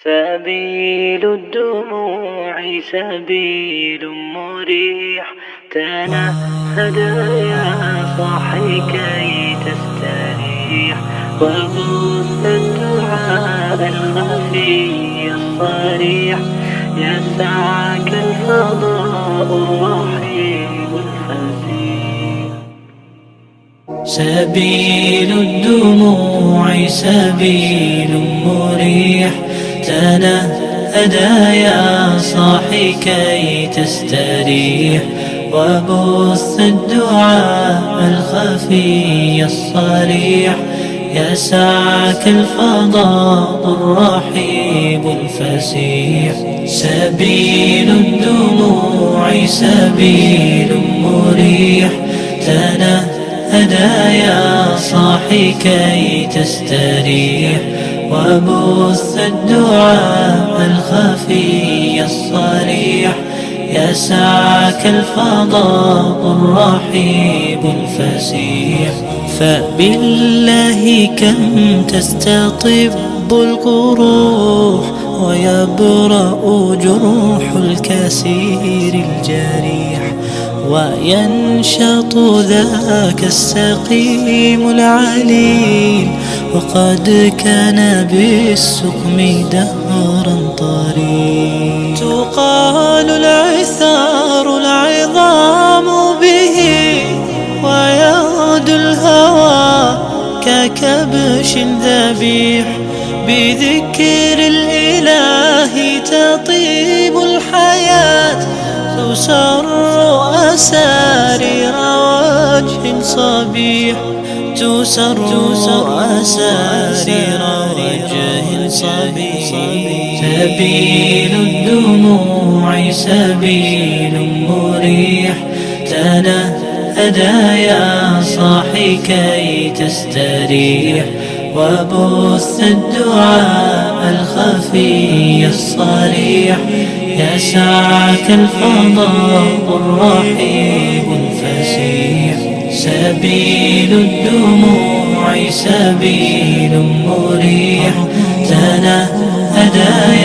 سبيل الدموع سبيل مريح، تنهد يا صاحي كي تستريح، وبث الدعاء الخفي الصريح، يسعك الفضاء الرحيم الفسيح. سبيل الدموع سبيل مريح، تنهد يا صاحي كي تستريح، وبث الدعاء الخفي الصريح، يسعك الفضاء الرحيب الفسيح. سبيل الدموع سبيل مريح، تنهد يا صاحي كي تستريح، وبث الدعاء الخفي الصريح، يسعك الفضاء الرحيب الفسيح. فبالله كم تستطب القروح، ويبرأ جروح الكسير الجريح، وينشط ذاك السقيم العليل، وقد كان بالسقم دهرا طريق. تقال العثار العظام به، ويغدو الهوى ككبش ذبيح، بذكر الإله تطيب الحياة، تسر أسارير وجه صبيح، تسر أسارير وجه صبيح. سبيل الدموع سبيل مريح، تنهد يا صاحي كي تستريح، وبث الدعاء الخفي الصريح، يسعك الفضاء الرحيب الفسيح. سبيل الدموع سبيل مريح، تنهد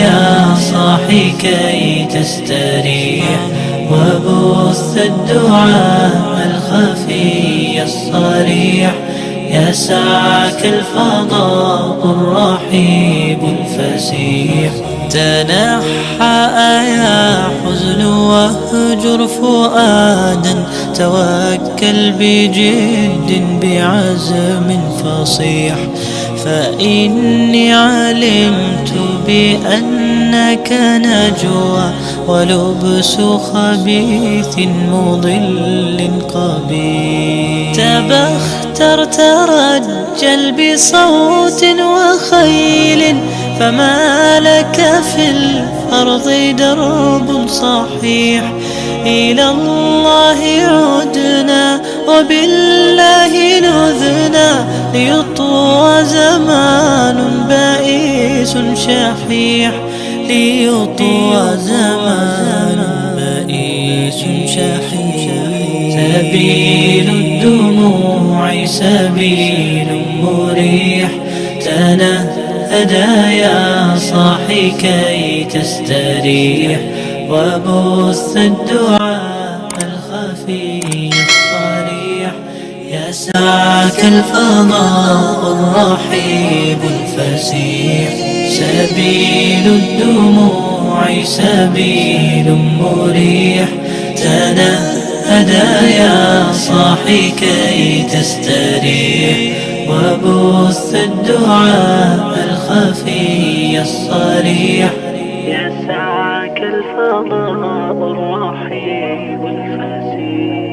يا صاحي كي تستريح، وبث الدعاء الخفي الصريح، يسعك الفضاء الرحيب الفسيح. تنحى يا حزن واهجر فؤادا، توكل بجد بعزم فصيح، فإني علمت بأنك نجوى، ولبس خبيث مضل قبيح. تبختر ترجل بصوت وخيل، فما لك في الأرض درب صحيح. إلى الله عدنا وبالله نذنا، ليطوى زمان بائس شحيح، ليطوى زمان بائس شحيح. سبيل الدموع سبيل مريح، تنهد يا صاحي كي تستريح، وبث الدعاء الخفي الصريح، يسعك الفضاء الرحيب الفسيح. سبيل الدموع سبيل مريح، تنهد يا صاحي كي تستريح، وبث الدعاء الخفي الصريح، يسعك الفضاء الرحيب الفسيح.